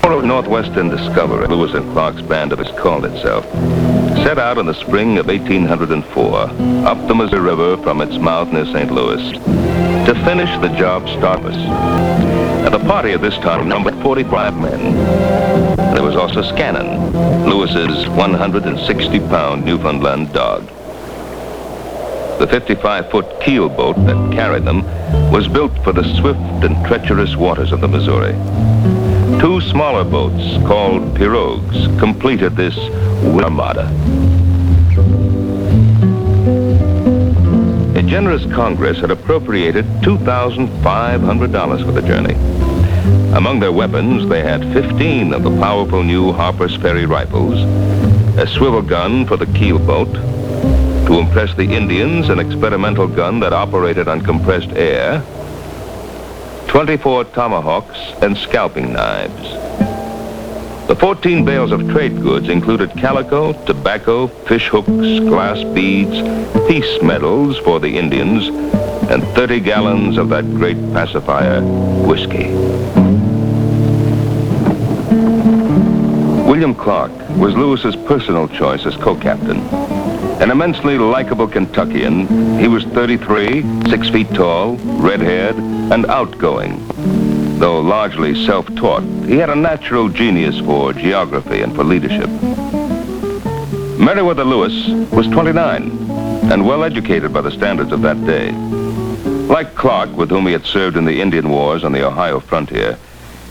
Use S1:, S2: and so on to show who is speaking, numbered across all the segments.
S1: Northwestern discoverer, Lewis and Clark's band, as it called itself, set out in the spring of 1804 up the Missouri River from its mouth near St. Louis to finish the job started. Now, the party at this time numbered 45 men. There was also Scannon, Lewis's 160-pound Newfoundland dog. The 55-foot keel boat that carried them was built for the swift and treacherous waters of the Missouri. Two smaller boats, called pirogues, completed this armada. A generous Congress had appropriated $2,500 for the journey. Among their weapons, they had 15 of the powerful new Harper's Ferry rifles, a swivel gun for the keel boat, to impress the Indians, an experimental gun that operated on compressed air, 24 tomahawks, and scalping knives. The 14 bales of trade goods included calico, tobacco, fish hooks, glass beads, peace medals for the Indians, and 30 gallons of that great pacifier, whiskey. William Clark was Lewis's personal choice as co-captain. An immensely likable Kentuckian, he was 33, 6 feet tall, red-haired, and outgoing. Though largely self-taught, he had a natural genius for geography and for leadership. Meriwether Lewis was 29 and well-educated by the standards of that day. Like Clark, with whom he had served in the Indian Wars on the Ohio frontier,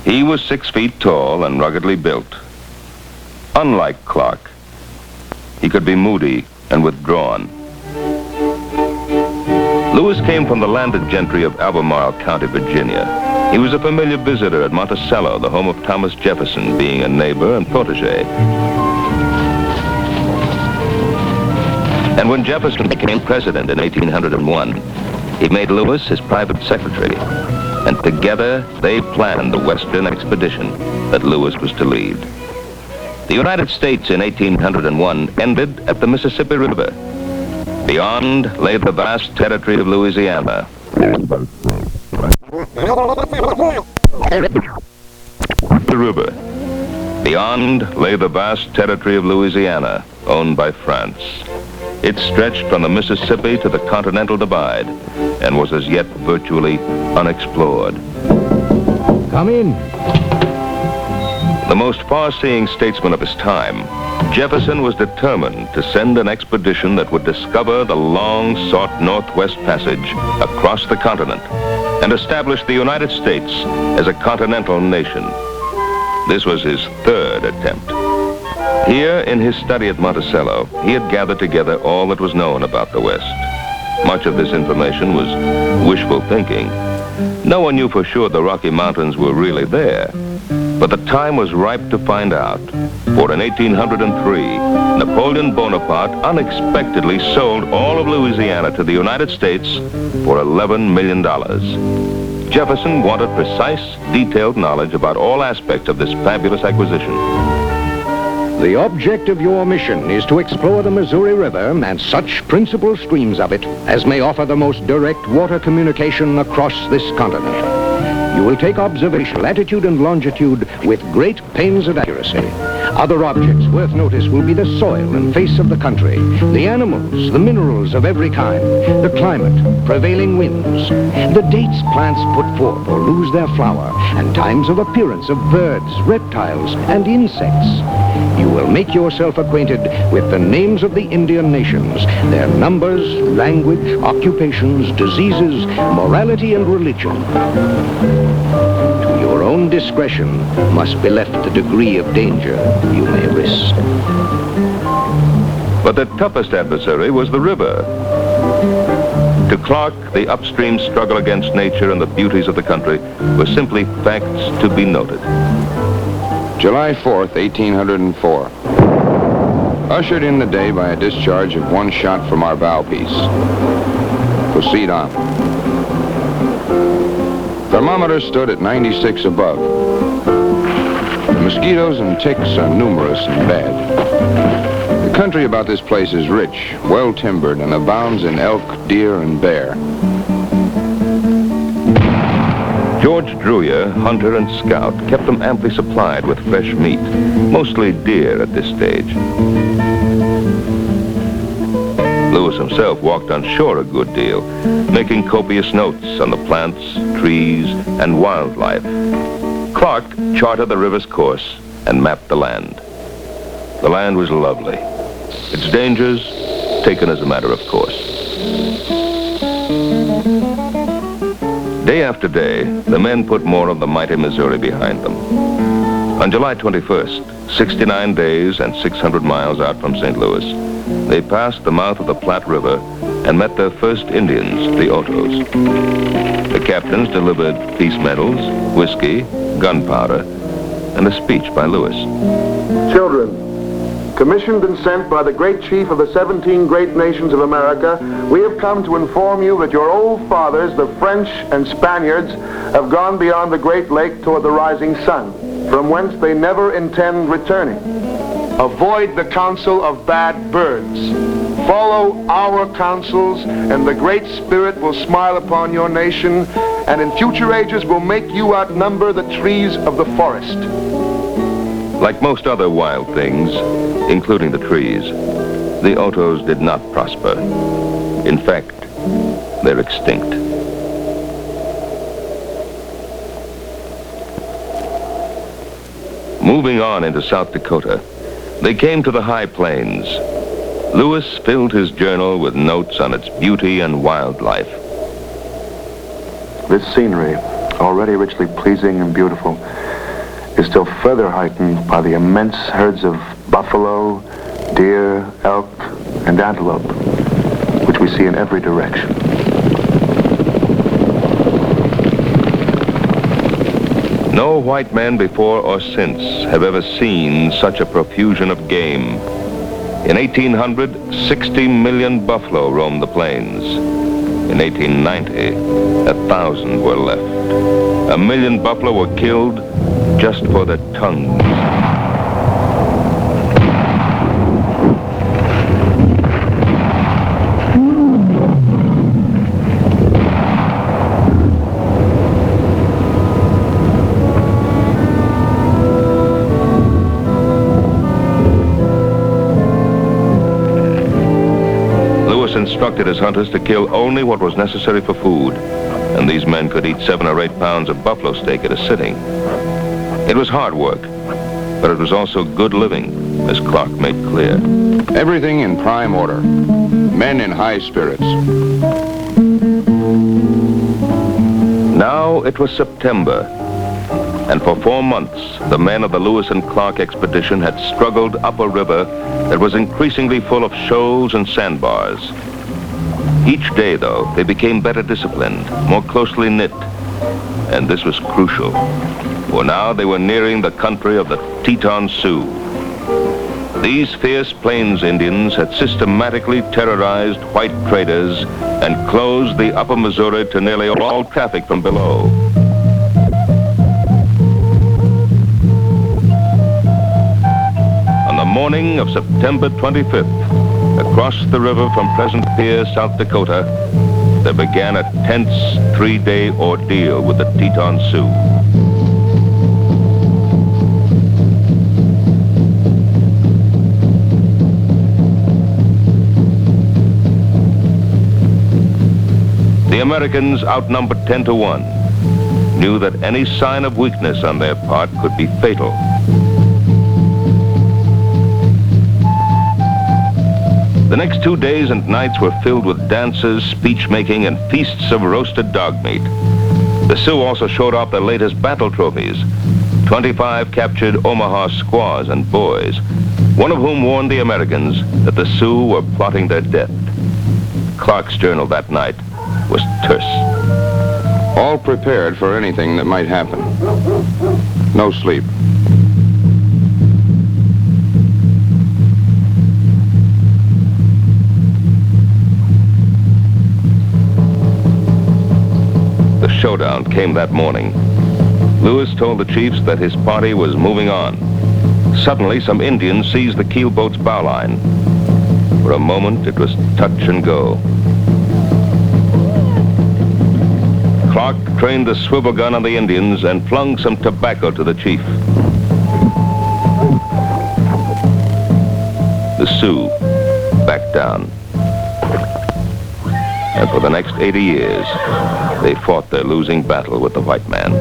S1: he was 6 feet tall and ruggedly built. Unlike Clark, he could be moody and withdrawn. Lewis came from the landed gentry of Albemarle County, Virginia. He was a familiar visitor at Monticello, the home of Thomas Jefferson, being a neighbor and protege. And when Jefferson became president in 1801, he made Lewis his private secretary, and together they planned the Western expedition that Lewis was to lead. The United States in 1801 ended at the Mississippi River. Beyond lay the vast territory of Louisiana. The river. Beyond lay the vast territory of Louisiana, owned by France. It stretched from the Mississippi to the Continental Divide and was as yet virtually unexplored.
S2: Come in.
S1: The most far-seeing statesman of his time, Jefferson was determined to send an expedition that would discover the long-sought Northwest Passage across the continent and establish the United States as a continental nation. This was his third attempt. Here, in his study at Monticello, he had gathered together all that was known about the West. Much of this information was wishful thinking. No one knew for sure the Rocky Mountains were really there. But the time was ripe to find out, for in 1803, Napoleon Bonaparte unexpectedly sold all of Louisiana to the United States for $11 million. Jefferson wanted precise, detailed knowledge about all aspects of this fabulous acquisition.
S2: The object of your mission is to explore the Missouri River and such principal streams of it as may offer the most direct water communication across this continent. You will take observation, latitude and longitude with great pains and accuracy. Other objects worth notice will be the soil and face of the country, the animals, the minerals of every kind, the climate, prevailing winds, the dates plants put forth or lose their flower, and times of appearance of birds, reptiles, and insects. You will make yourself acquainted with the names of the Indian nations, their numbers, language, occupations, diseases, morality, and religion. To your own discretion must be left the degree of danger you may risk.
S1: But the toughest adversary was the river. To Clark, the upstream struggle against nature and the beauties of the country were simply facts to be noted.
S3: July 4th, 1804. Ushered in the day by a discharge of one shot from our bow piece. Proceed on. Thermometer stood at 96 above. The mosquitoes and ticks are numerous and bad. The country about this place is rich, well-timbered, and abounds in elk, deer, and bear.
S1: George Druyer, hunter and scout, kept them amply supplied with fresh meat, mostly deer at this stage. Lewis himself walked on shore a good deal, making copious notes on the plants, trees, and wildlife. Clark charted the river's course and mapped the land. The land was lovely, its dangers taken as a matter of course. Day after day, the men put more of the mighty Missouri behind them. On July 21st, 69 days and 600 miles out from St. Louis, they passed the mouth of the Platte River and met their first Indians, the Otos. The captains delivered peace medals, whiskey, gunpowder, and a speech by Lewis.
S4: Children, commissioned and sent by the great chief of the 17 great nations of America, we have come to inform you that your old fathers, the French and Spaniards, have gone beyond the Great Lake toward the rising sun, from whence they never intend returning. Avoid the counsel of bad birds. Follow our counsels, and the Great Spirit will smile upon your nation, and in future ages will make you outnumber the trees of the forest.
S1: Like most other wild things, including the trees, the Otos did not prosper. In fact, they're extinct. Moving on into South Dakota, they came to the high plains. Lewis filled his journal with notes on its beauty and wildlife.
S4: This scenery, already richly pleasing and beautiful, is still further heightened by the immense herds of buffalo, deer, elk, and antelope, which we see in every direction.
S1: No white man before or since have ever seen such a profusion of game. In 1800, 60 million buffalo roamed the plains. In 1890, 1,000 were left. 1 million buffalo were killed just for their tongues. Lewis instructed his hunters to kill only what was necessary for food, and these men could eat 7 or 8 pounds of buffalo steak at a sitting. It was hard work, but it was also good living, as Clark made clear.
S3: Everything in prime order. Men in high spirits.
S1: Now it was September, and for 4 months, the men of the Lewis and Clark expedition had struggled up a river that was increasingly full of shoals and sandbars. Each day, though, they became better disciplined, more closely knit, and this was crucial. For now they were nearing the country of the Teton Sioux. These fierce Plains Indians had systematically terrorized white traders and closed the upper Missouri to nearly all traffic from below. On the morning of September 25th, across the river from Pleasant Pier, South Dakota, there began a tense 3-day ordeal with the Teton Sioux. The Americans, outnumbered 10 to 1, knew that any sign of weakness on their part could be fatal. The next 2 days and nights were filled with dances, speech-making, and feasts of roasted dog meat. The Sioux also showed off their latest battle trophies. 25 captured Omaha squaws and boys, one of whom warned the Americans that the Sioux were plotting their death. Clark's journal that night was terse.
S3: All prepared for anything that might happen. No sleep.
S1: The showdown came that morning. Lewis told the chiefs that his party was moving on. Suddenly, some Indians seized the keelboat's bowline. For a moment, it was touch and go. Clark trained the swivel gun on the Indians and flung some tobacco to the chief. The Sioux backed down. And for the next 80 years, they fought their losing battle with the white man.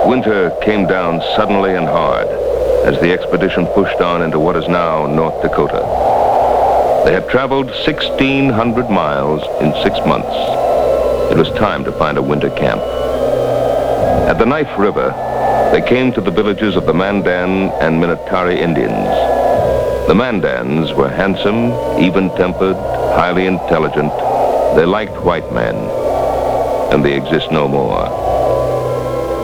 S1: Winter came down suddenly and hard as the expedition pushed on into what is now North Dakota. They had traveled 1,600 miles in 6 months. It was time to find a winter camp. At the Knife River, they came to the villages of the Mandan and Minatari Indians. The Mandans were handsome, even-tempered, highly intelligent. They liked white men, and they exist no more.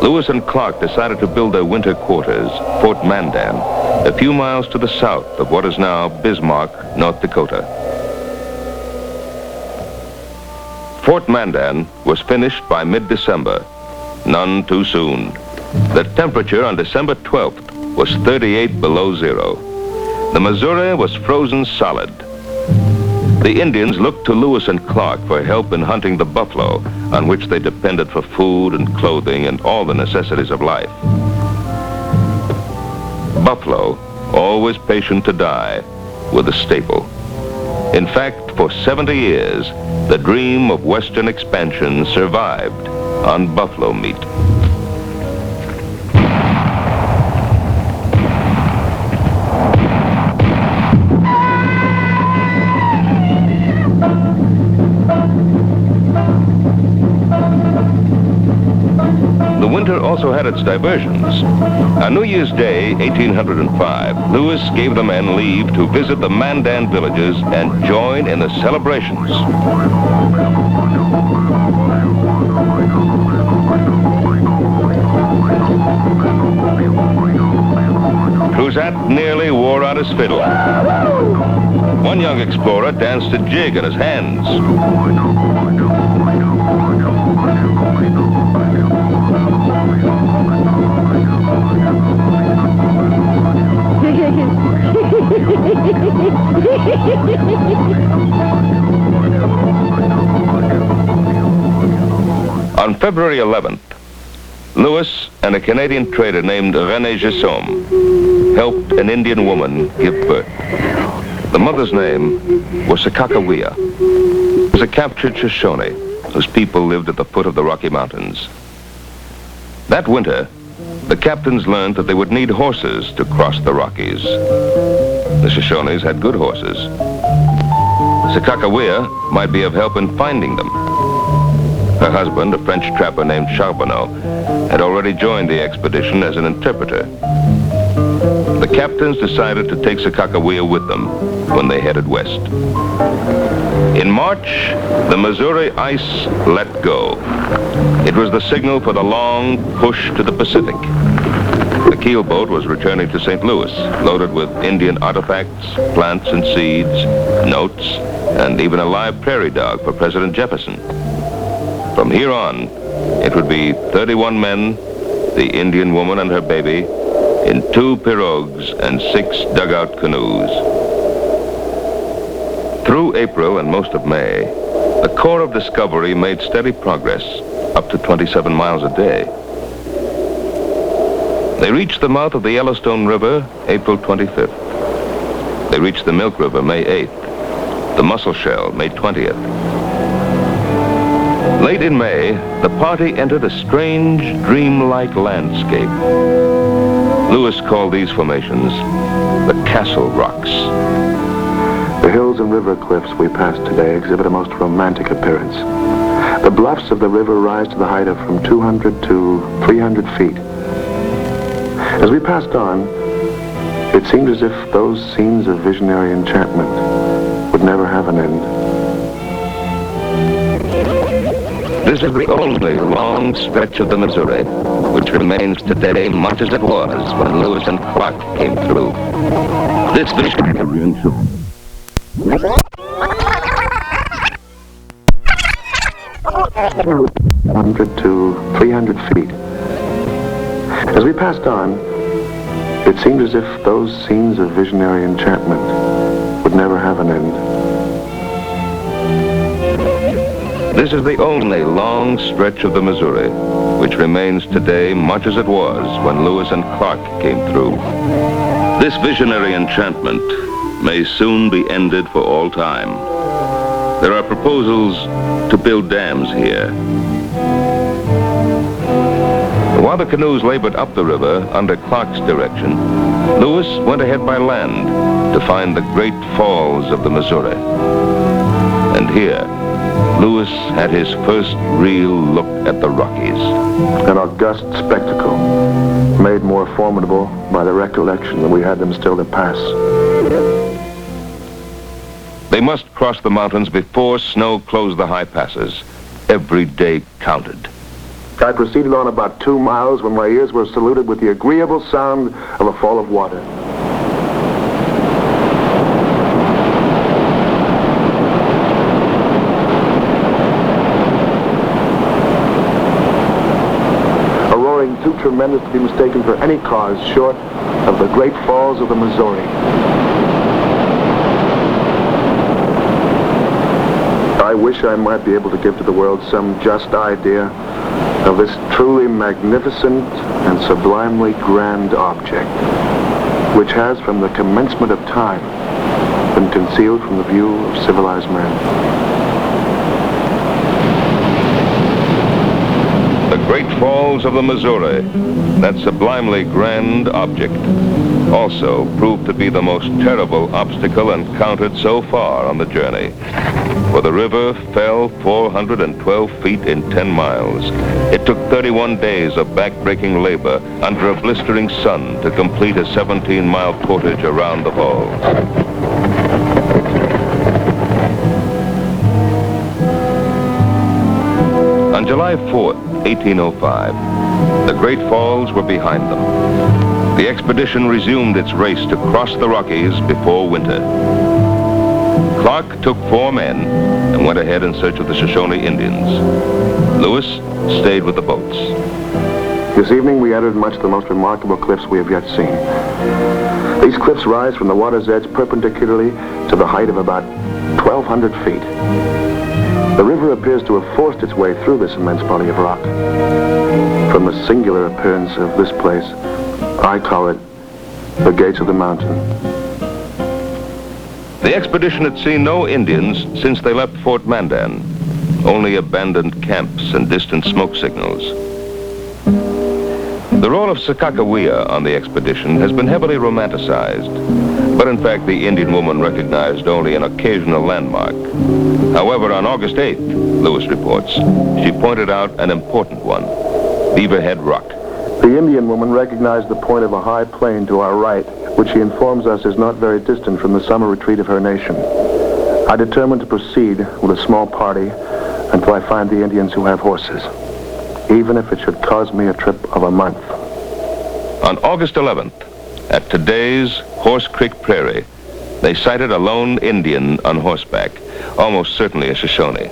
S1: Lewis and Clark decided to build their winter quarters, Fort Mandan, a few miles to the south of what is now Bismarck, North Dakota. Fort Mandan was finished by mid-December, none too soon. The temperature on December 12th was 38 below zero. The Missouri was frozen solid. The Indians looked to Lewis and Clark for help in hunting the buffalo, on which they depended for food and clothing and all the necessities of life. Buffalo, always patient to die, were the staple. In fact, for 70 years, the dream of Western expansion survived on buffalo meat. The winter also had its diversions. On New Year's Day, 1805, Lewis gave the men leave to visit the Mandan villages and join in the celebrations. Cruzat nearly wore out his fiddle. One young explorer danced a jig in his hands. On February 11th, Lewis and a Canadian trader named René Gissom helped an Indian woman give birth. The mother's name was Sakakawea. It was a captured Shoshone whose people lived at the foot of the Rocky Mountains. That winter, the captains learned that they would need horses to cross the Rockies. The Shoshones had good horses. Sakakawea might be of help in finding them. Her husband, a French trapper named Charbonneau, had already joined the expedition as an interpreter. The captains decided to take Sakakawea with them when they headed west. In March, the Missouri ice let go. It was the signal for the long push to the Pacific. The keelboat was returning to St. Louis, loaded with Indian artifacts, plants and seeds, notes, and even a live prairie dog for President Jefferson. From here on, it would be 31 men, the Indian woman and her baby, in 2 pirogues and 6 dugout canoes. Through April and most of May, the Corps of Discovery made steady progress, up to 27 miles a day. They reached the mouth of the Yellowstone River April 25th. They reached the Milk River May 8th, the Musselshell May 20th. Late in May, the party entered a strange, dreamlike landscape. Lewis called these formations the Castle Rocks.
S4: The hills and river cliffs we passed today exhibit a most romantic appearance. The bluffs of the river rise to the height of from 200 to 300 feet. As we passed on, it seemed as if those scenes of visionary enchantment would never have an end.
S1: This is the only long stretch of the Missouri, which remains today much as it was when Lewis and Clark came through. This vision...
S4: 100 to 300 feet. As we passed on, It seemed as if those scenes of visionary enchantment would never have an end.
S1: This is the only long stretch of the Missouri, which remains today much as it was when Lewis and Clark came through. This visionary enchantment may soon be ended for all time. There are proposals to build dams here. While the canoes labored up the river under Clark's direction, Lewis went ahead by land to find the great falls of the Missouri. And here, Lewis had his first real look at the Rockies.
S4: An august spectacle, made more formidable by the recollection that we had them still to pass.
S1: They must cross the mountains before snow closed the high passes. Every day counted.
S4: I proceeded on about 2 miles when my ears were saluted with the agreeable sound of a fall of water. A roaring too tremendous to be mistaken for any cause short of the great falls of the Missouri. I wish I might be able to give to the world some just idea of this truly magnificent and sublimely grand object, which has from the commencement of time been concealed from the view of civilized men.
S1: The great falls of the Missouri, that sublimely grand object, also proved to be the most terrible obstacle encountered so far on the journey. For the river fell 412 feet in 10 miles. It took 31 days of back-breaking labor under a blistering sun to complete a 17-mile portage around the falls. On July 4th, 1805, the Great Falls were behind them. The expedition resumed its race to cross the Rockies before winter. Clark took 4 men and went ahead in search of the Shoshone Indians. Lewis stayed with the boats.
S4: This evening we entered much the most remarkable cliffs we have yet seen. These cliffs rise from the water's edge perpendicularly to the height of about 1,200 feet. The river appears to have forced its way through this immense body of rock. From the singular appearance of this place, I call it the gates of the mountain.
S1: The expedition had seen no Indians since they left Fort Mandan, only abandoned camps and distant smoke signals. The role of Sakakawea on the expedition has been heavily romanticized, but in fact the Indian woman recognized only an occasional landmark. However, on August 8th, Lewis reports, she pointed out an important one, Beaverhead Rock.
S4: The Indian woman recognized the point of a high plain to our right, which she informs us is not very distant from the summer retreat of her nation. I determined to proceed with a small party until I find the Indians who have horses, even if it should cause me a trip of a month.
S1: On August 11th, at today's Horse Creek Prairie, they sighted a lone Indian on horseback, almost certainly a Shoshone.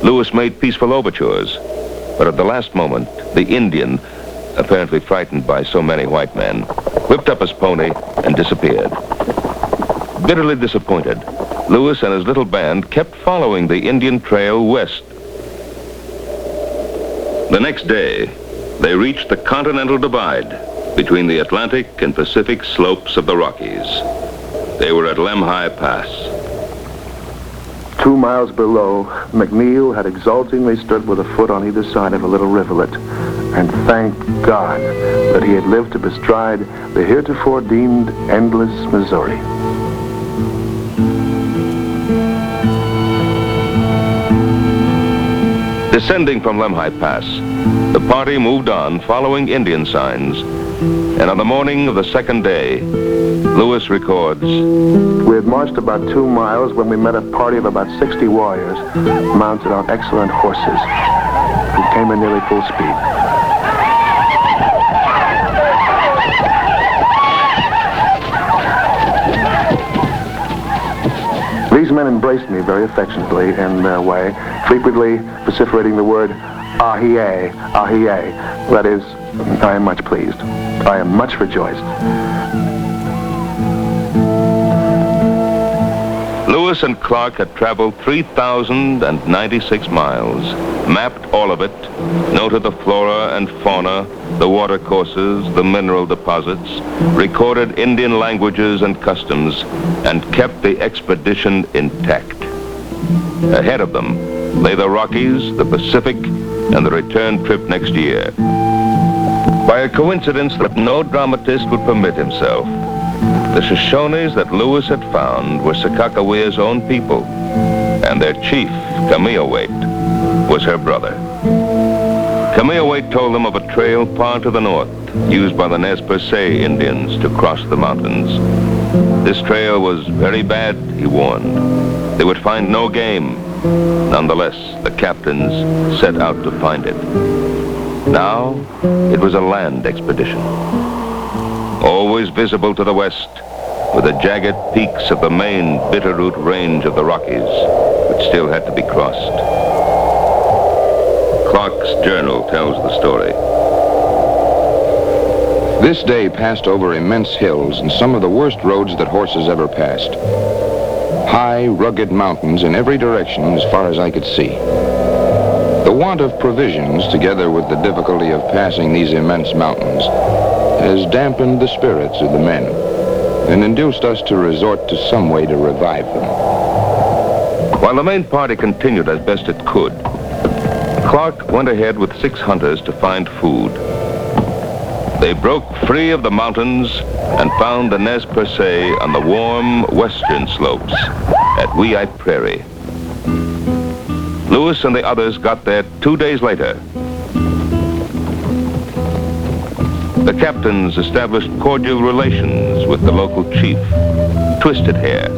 S1: Lewis made peaceful overtures, but at the last moment, the Indian, apparently frightened by so many white men, whipped up his pony and disappeared. Bitterly disappointed, Lewis and his little band kept following the Indian trail west. The next day, they reached the Continental Divide between the Atlantic and Pacific slopes of the Rockies. They were at Lemhi Pass.
S4: 2 miles below, McNeil had exultingly stood with a foot on either side of a little rivulet, and thanked God that he had lived to bestride the heretofore deemed endless Missouri.
S1: Descending from Lemhi Pass, the party moved on following Indian signs, and on the morning of the second day, Lewis records,
S4: We had marched about 2 miles when we met a party of about 60 warriors mounted on excellent horses who came in nearly full speed. These men embraced me very affectionately in their way, frequently vociferating the word Ahier, ahier. That is, I am much pleased. I am much rejoiced.
S1: Lewis and Clark had traveled 3,096 miles, mapped all of it, noted the flora and fauna, the watercourses, the mineral deposits, recorded Indian languages and customs, and kept the expedition intact. Ahead of them lay the Rockies, the Pacific, and the return trip next year. By a coincidence that no dramatist would permit himself, the Shoshones that Lewis had found were Sakakawea's own people, and their chief, Kameawait, was her brother. Kameawait told them of a trail far to the north, used by the Nez Perce Indians to cross the mountains. This trail was very bad, he warned. They would find no game. Nonetheless, the captains set out to find it. Now, it was a land expedition. Always visible to the west were the jagged peaks of the main Bitterroot Range of the Rockies, which still had to be crossed. Clark's journal tells the story.
S3: This day passed over immense hills and some of the worst roads that horses ever passed. High, rugged mountains in every direction as far as I could see. The want of provisions, together with the difficulty of passing these immense mountains, has dampened the spirits of the men and induced us to resort to some way to revive them.
S1: While the main party continued as best it could, Clark went ahead with 6 hunters to find food. They broke free of the mountains and found the Nez Perce on the warm western slopes at Wee Prairie. Lewis and the others got there 2 days later. The captains established cordial relations with the local chief, Twisted Hair.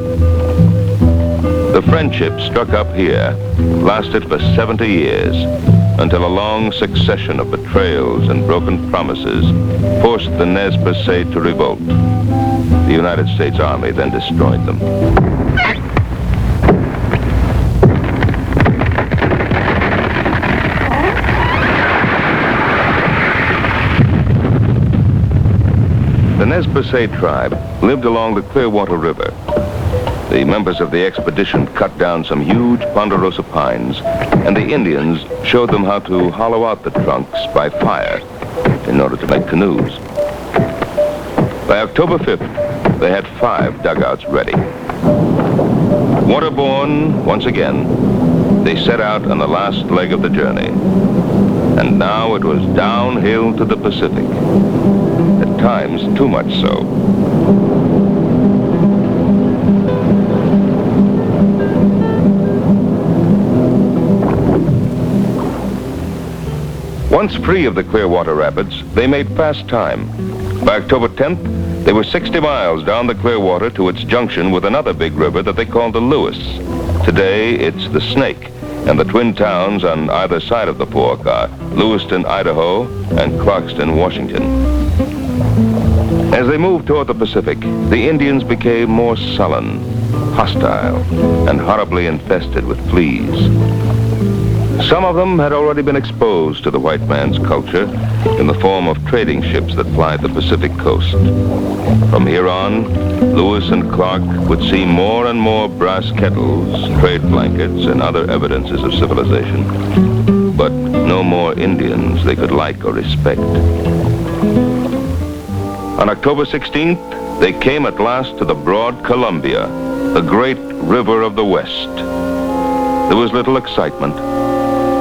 S1: The friendship struck up here lasted for 70 years, until a long succession of betrayals and broken promises forced the Nez Perce to revolt. The United States Army then destroyed them. The Nez Perce tribe lived along the Clearwater River. The members of the expedition cut down some huge ponderosa pines, and the Indians showed them how to hollow out the trunks by fire in order to make canoes. By October 5th, they had 5 dugouts ready. Waterborne, once again, they set out on the last leg of the journey. And now it was downhill to the Pacific. At times, too much so. Once free of the Clearwater Rapids, they made fast time. By October 10th, they were 60 miles down the Clearwater to its junction with another big river that they called the Lewis. Today, it's the Snake, and the twin towns on either side of the fork are Lewiston, Idaho, and Clarkston, Washington. As they moved toward the Pacific, the Indians became more sullen, hostile, and horribly infested with fleas. Some of them had already been exposed to the white man's culture in the form of trading ships that plied the Pacific coast. From here on, Lewis and Clark would see more and more brass kettles, trade blankets, and other evidences of civilization, but no more Indians they could like or respect. On October 16th, they came at last to the broad Columbia, the great river of the West. There was little excitement.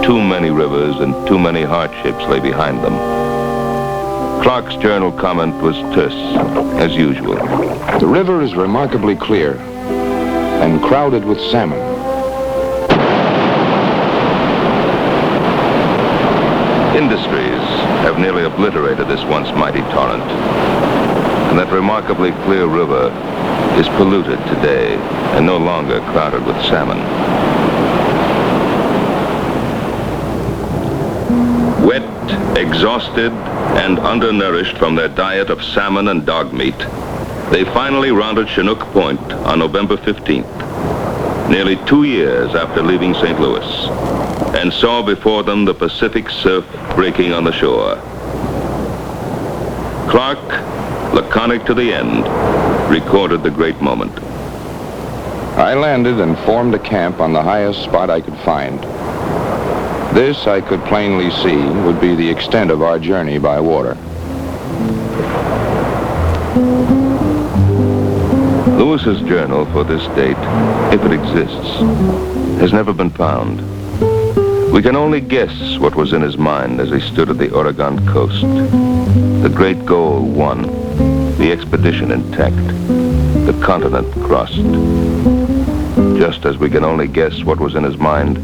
S1: Too many rivers and too many hardships lay behind them. Clark's journal comment was terse, as usual.
S3: The river is remarkably clear and crowded with salmon.
S1: Industries have nearly obliterated this once mighty torrent, and that remarkably clear river is polluted today and no longer crowded with salmon. Wet, exhausted, and undernourished from their diet of salmon and dog meat, they finally rounded Chinook Point on November 15th, nearly 2 years after leaving St. Louis, and saw before them the Pacific surf breaking on the shore. Clark, laconic to the end, recorded the great moment.
S3: I landed and formed a camp on the highest spot I could find. This, I could plainly see, would be the extent of our journey by water.
S1: Lewis's journal for this date, if it exists, has never been found. We can only guess what was in his mind as he stood at the Oregon coast. The great goal won, the expedition intact, the continent crossed. Just as we can only guess what was in his mind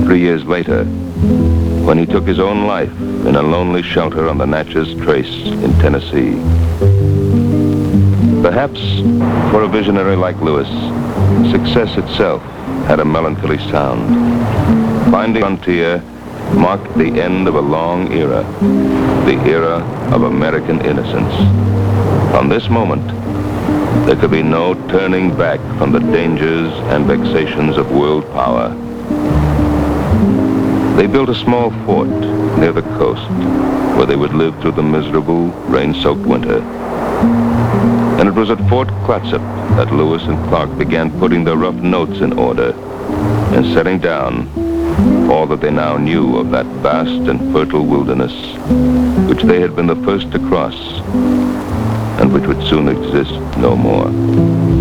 S1: 3 years later, when he took his own life in a lonely shelter on the Natchez Trace in Tennessee. Perhaps, for a visionary like Lewis, success itself had a melancholy sound. Finding frontier marked the end of a long era, the era of American innocence. From this moment, there could be no turning back from the dangers and vexations of world power. They built a small fort near the coast where they would live through the miserable, rain-soaked winter. And it was at Fort Clatsop that Lewis and Clark began putting their rough notes in order and setting down all that they now knew of that vast and fertile wilderness which they had been the first to cross and which would soon exist no more.